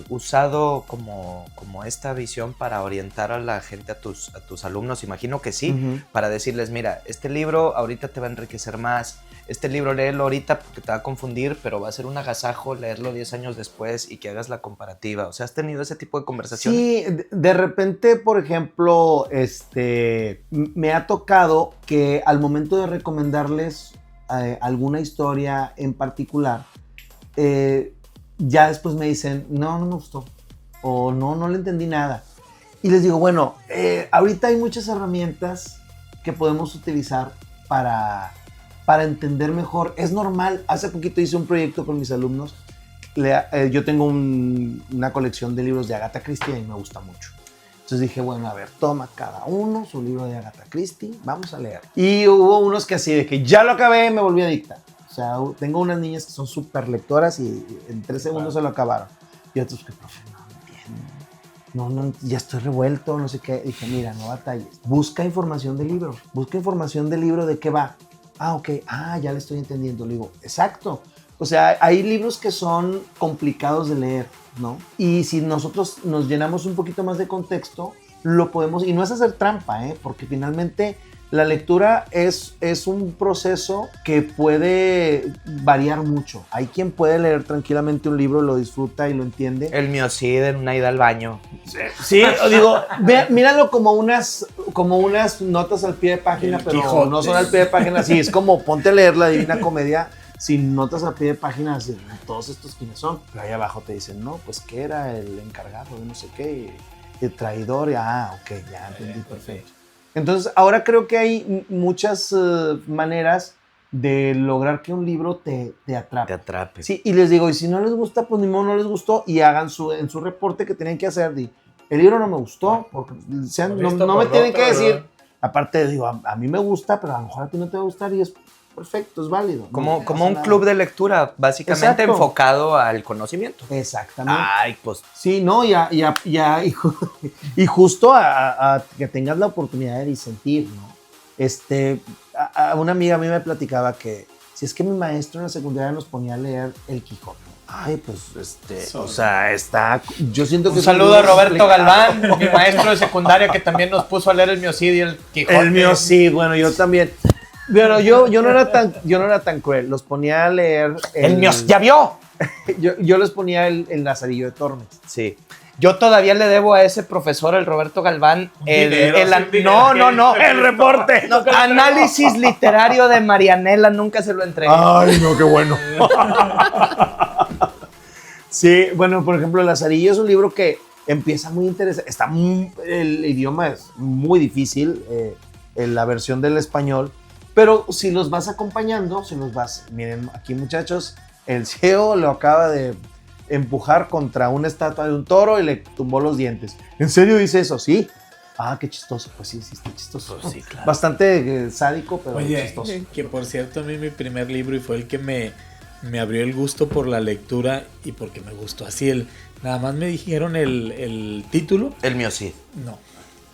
B: usado como esta visión para orientar a la gente, a tus alumnos? Imagino que sí, para decirles, mira, este libro ahorita te va a enriquecer más, este libro léelo ahorita porque te va a confundir, pero va a ser un agasajo leerlo 10 años después y que hagas la comparativa. O sea, ¿has tenido ese tipo de conversaciones?
A: Sí, de repente, por ejemplo, me ha tocado que al momento de recomendarles alguna historia en particular, ya después me dicen, no me gustó, o no le entendí nada. Y les digo, bueno, ahorita hay muchas herramientas que podemos utilizar para entender mejor. Es normal, hace poquito hice un proyecto con mis alumnos. Yo tengo una colección de libros de Agatha Christie y me gusta mucho. Entonces dije, bueno, a ver, toma cada uno su libro de Agatha Christie, vamos a leer. Y hubo unos que así, de que ya lo acabé, me volví adicta. O sea, tengo unas niñas que son súper lectoras y en 3 segundos se lo acabaron. Y otros que, profe, no entiendo. Ya estoy revuelto, no sé qué. Dije, mira, no batalles. Busca información del libro. Busca información del libro de qué va. Ok. Ya le estoy entendiendo. Le digo, exacto. O sea, hay libros que son complicados de leer, ¿no? Y si nosotros nos llenamos un poquito más de contexto, lo podemos... Y no es hacer trampa, porque finalmente la lectura es un proceso que puede variar mucho. Hay quien puede leer tranquilamente un libro, lo disfruta y lo entiende.
B: El mío sí, de una ida al baño.
A: Sí, digo, míralo como unas notas al pie de página, pero Quijote. No son al pie de página. Sí, es como ponte a leer la Divina Comedia sin notas al pie de página, así, todos estos quiénes son. Pero ahí abajo te dicen, no, pues que era el encargado de no sé qué, y el traidor, ok, ya entendí, perfecto. Entonces, ahora creo que hay muchas maneras de lograr que un libro te atrape.
B: Te atrape.
A: Sí, y les digo, y si no les gusta, pues ni modo no les gustó, y hagan en su reporte que tienen que hacer, el libro no me gustó, porque no me tienen que decir, aparte digo, a mí me gusta, pero a lo mejor a ti no te va a gustar y es perfecto, es válido.
B: Como un club de lectura, básicamente. Exacto. Enfocado al conocimiento.
A: Exactamente.
B: Ay, pues.
A: Sí, no, y justo a que tengas la oportunidad de disentir, ¿no? a una amiga a mí me platicaba que si es que mi maestro en la secundaria nos ponía a leer El Quijote. Ay, pues, o sea, está... Yo siento que...
B: Un saludo a Roberto Galván, mi maestro de secundaria, que también nos puso a leer el Miocid y el Quijote.
A: El Miocid, bueno, yo también. Pero yo no era tan cruel. Los ponía a leer...
B: El Miocid, ¿ya vio?
A: Yo les ponía el Lazarillo de Tormes.
B: Sí. Yo todavía le debo a ese profesor, el Roberto Galván, el
A: reporte.
B: No, análisis literario de Marianela, nunca se lo entregué.
A: Ay, no, qué bueno. Sí, bueno, por ejemplo, Lazarillo es un libro que empieza muy interesante. El idioma es muy difícil, en la versión del español, pero si los vas acompañando, miren, aquí muchachos, el ciego lo acaba de empujar contra una estatua de un toro y le tumbó los dientes. ¿En serio dice eso? Sí. Ah, qué chistoso. Pues sí, está chistoso.
B: Pues sí, claro.
A: Bastante sádico, pero
D: Oye,
A: chistoso.
D: Que por cierto, a mí mi primer libro y fue el que me abrió el gusto por la lectura y porque me gustó así. Nada más me dijeron el título.
B: El Miocid.
D: No,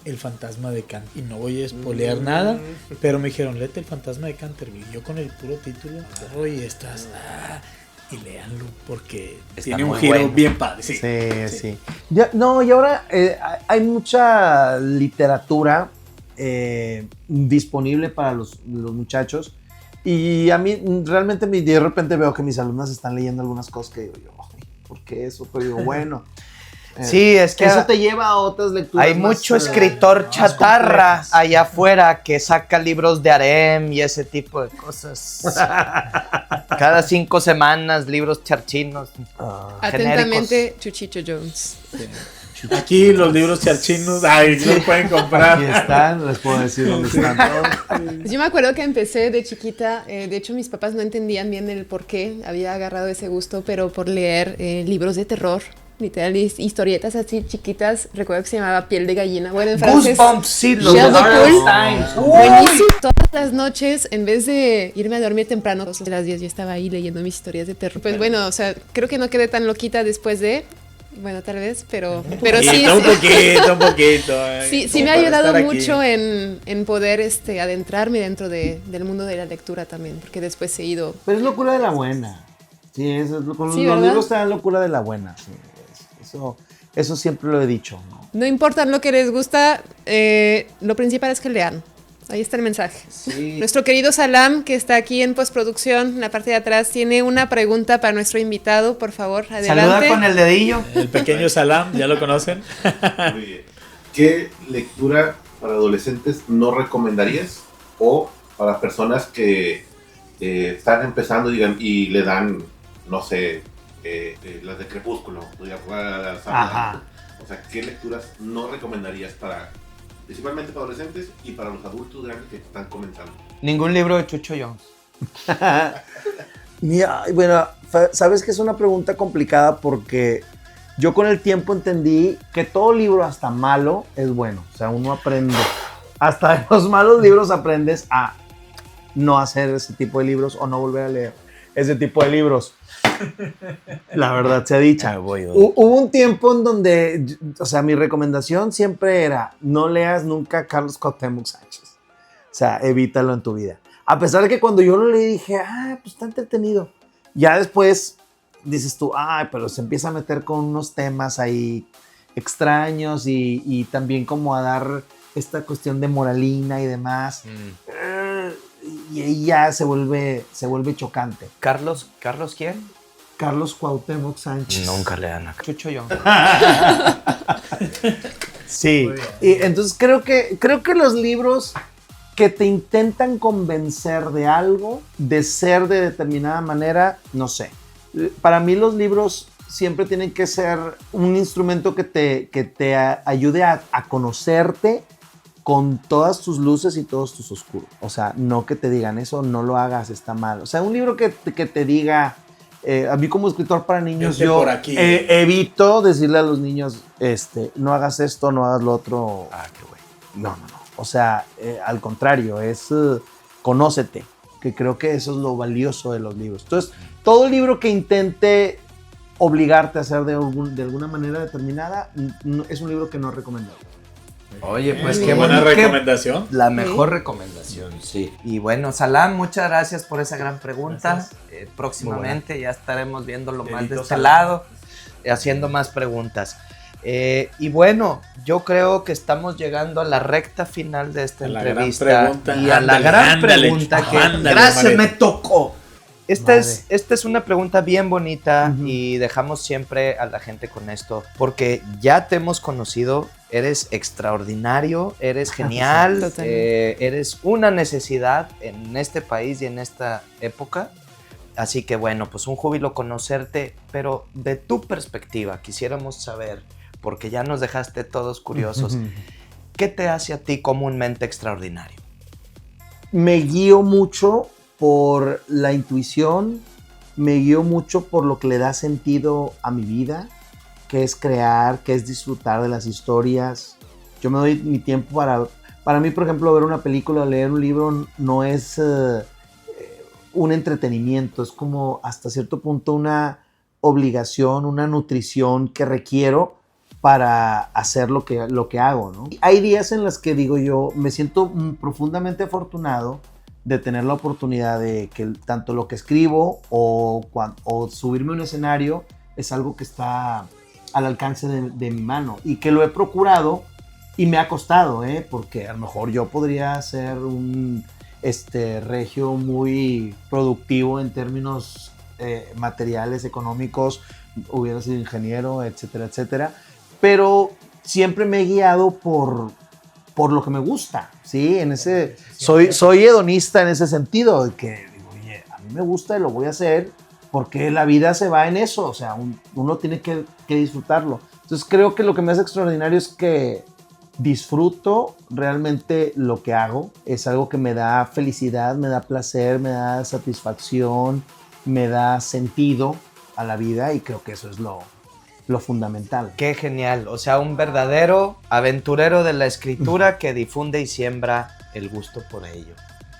D: El Fantasma de Canterville. Y no voy a spoilear nada, pero me dijeron, léete El Fantasma de Canterville. Yo con el puro título, y estás... y léanlo porque
B: está
D: tiene un
B: muy
D: giro
B: bueno.
D: bien padre.
A: Sí. Ya, no, y ahora hay mucha literatura disponible para los muchachos. Y a mí realmente de repente veo que mis alumnas están leyendo algunas cosas que digo yo, ay, ¿por qué eso? Pero digo, bueno.
B: Sí, es que
A: eso te lleva a otras lecturas.
B: hay
A: más,
B: mucho escritor chatarra
A: complejas.
B: allá afuera que saca libros de harem y ese tipo de cosas. Cada 5 semanas, libros charchinos.
C: Atentamente, Chuchicho Jones.
D: Aquí los libros charchinos, los pueden comprar.
A: Aquí están, les puedo decir dónde están todos.
C: Yo me acuerdo que empecé de chiquita, de hecho mis papás no entendían bien el por qué había agarrado ese gusto, pero por leer libros de terror, literal, historietas así chiquitas. Recuerdo que se llamaba Piel de Gallina. Bueno, en francés,
B: Goosebumps, sí, los
C: Shell
B: de
C: de
B: Dark
C: Pool.
B: Times.
C: Buenísimo. Todas las noches, en vez de irme a dormir temprano, a las 10 yo estaba ahí leyendo mis historias de terror. Pues bueno, o sea, creo que no quedé tan loquita después de... Bueno, tal vez, pero sí.
D: Un poquito.
C: Sí me ha ayudado mucho en poder adentrarme dentro del mundo de la lectura también, porque después he ido...
A: Pero es locura de la buena. Sí, con
C: Sí,
A: los
C: ¿verdad?
A: libros te dan locura de la buena. Sí, eso siempre lo he dicho, ¿no?
C: No importa lo que les gusta, lo principal es que lean. Ahí está el mensaje.
A: Sí.
C: Nuestro querido Salam, que está aquí en postproducción, en la parte de atrás, tiene una pregunta para nuestro invitado. Por favor, adelante.
B: Saluda con el dedillo.
D: El pequeño Salam, ¿ya lo conocen?
E: Muy bien. ¿Qué lectura para adolescentes no recomendarías? O para personas que están empezando y le dan, no sé, las de Crepúsculo,
A: Ajá.
E: o sea, ¿qué lecturas no recomendarías principalmente para adolescentes y para los adultos grandes que están comenzando?
B: Ningún libro de Chucho Jones.
A: Mira, bueno, sabes que es una pregunta complicada porque yo con el tiempo entendí que todo libro, hasta malo, es bueno. O sea, uno aprende. Hasta de los malos libros aprendes a no hacer ese tipo de libros o no volver a leer ese tipo de libros. La verdad sea dicha. Hubo un tiempo en donde, o sea, mi recomendación siempre era no leas nunca a Carlos Cuauhtémoc Sánchez. O sea, evítalo en tu vida. A pesar de que cuando yo lo leí dije, pues está entretenido. Ya después dices tú, pero se empieza a meter con unos temas ahí extraños y también como a dar esta cuestión de moralina y demás. Y ahí ya se vuelve chocante.
B: ¿Carlos quién?
A: Carlos Cuauhtémoc Sánchez.
B: Nunca le dan a Chucho Jones.
A: Sí. Y entonces creo que los libros que te intentan convencer de algo, de ser de determinada manera, no sé. Para mí los libros siempre tienen que ser un instrumento que te ayude a conocerte con todas tus luces y todos tus oscuros. O sea, no que te digan eso, no lo hagas, está mal. O sea, un libro que te diga... a mí como escritor para niños, yo evito decirle a los niños, no hagas esto, no hagas lo otro. Qué güey. No. O sea, al contrario, es conócete, que creo que eso es lo valioso de los libros. Entonces, todo libro que intente obligarte a hacer de alguna manera determinada, es un libro que no recomendaría.
B: Oye, pues
C: Muy
B: qué
C: bien.
D: buena
B: bonito.
D: recomendación.
B: La mejor recomendación, sí. Y bueno, Salam, muchas gracias por esa gran pregunta.
D: Gracias.
B: Próximamente ya estaremos viéndolo más de
D: Dedito
B: este
D: Salam.
B: lado, haciendo más preguntas. Y bueno, yo creo que estamos llegando a la recta final de esta
D: A la gran
B: entrevista
D: pregunta.
B: y a la
D: Ándale,
B: gran
D: ándale,
B: pregunta que
D: ándale,
B: gracias
D: Maret.
B: me tocó. Esta
A: Madre.
B: es una pregunta bien bonita
A: Ujú.
B: y dejamos siempre a la gente con esto porque ya te hemos conocido, eres extraordinario, eres genial,
C: Totalmente.
B: eres una necesidad en este país y en esta época. Así que bueno, pues un júbilo conocerte, pero de tu perspectiva quisiéramos saber, porque ya nos dejaste todos curiosos, ¿qué te hace a ti comúnmente extraordinario?
A: Me guío mucho por la intuición, me guío mucho por lo que le da sentido a mi vida, que es crear, que es disfrutar de las historias. Yo me doy mi tiempo para mí, por ejemplo, ver una película, leer un libro no es un entretenimiento, es como hasta cierto punto una obligación, una nutrición que requiero para hacer lo que hago, ¿no? Hay días en los que digo yo, me siento profundamente afortunado de tener la oportunidad de que tanto lo que escribo o subirme a un escenario es algo que está al alcance de mi mano y que lo he procurado y me ha costado, porque a lo mejor yo podría ser un regio muy productivo en términos materiales, económicos, hubiera sido ingeniero, etcétera, etcétera, pero siempre me he guiado por lo que me gusta, ¿sí? Soy hedonista en ese sentido, de que digo, oye, a mí me gusta y lo voy a hacer porque la vida se va en eso, o sea, uno tiene que disfrutarlo. Entonces creo que lo que me hace extraordinario es que disfruto realmente lo que hago, es algo que me da felicidad, me da placer, me da satisfacción, me da sentido a la vida y creo que eso es lo fundamental.
B: Qué genial, o sea, un verdadero aventurero de la escritura que difunde y siembra el gusto por ello.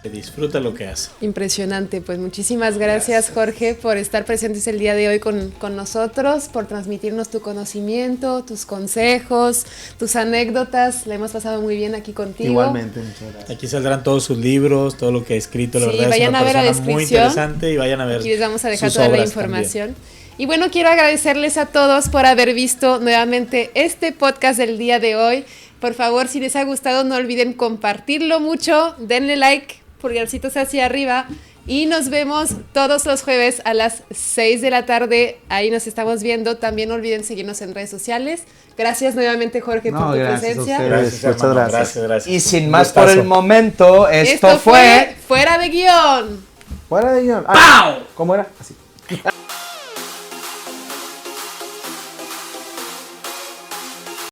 D: Que disfruta lo que hace.
C: Impresionante, pues muchísimas gracias Jorge por estar presentes el día de hoy con nosotros, por transmitirnos tu conocimiento, tus consejos, tus anécdotas, la hemos pasado muy bien aquí contigo.
A: Igualmente, muchas gracias.
D: Aquí saldrán todos sus libros, todo lo que ha escrito, la
C: Sí,
D: verdad es
C: vayan
D: una
C: a ver la
D: persona muy
C: descripción.
D: interesante y vayan a ver
C: Aquí les vamos a dejar
D: sus
C: toda la
D: obras
C: información. Y bueno, quiero agradecerles a todos por haber visto nuevamente este podcast del día de hoy. Por favor, si les ha gustado, no olviden compartirlo mucho, denle like, pulgarcitos hacia arriba y nos vemos todos los jueves a las 6 de la tarde. Ahí nos estamos viendo. También no olviden seguirnos en redes sociales. Gracias nuevamente, Jorge, por tu
A: gracias a
C: presencia.
A: ustedes.
D: Gracias,
A: Muchas
D: hermano.
A: gracias.
D: Gracias.
B: Y sin más
D: Gustazo.
B: por el momento, esto fue...
C: Fuera de Guión.
A: Fuera de guión.
B: ¡Pau!
A: ¿Cómo era? Así.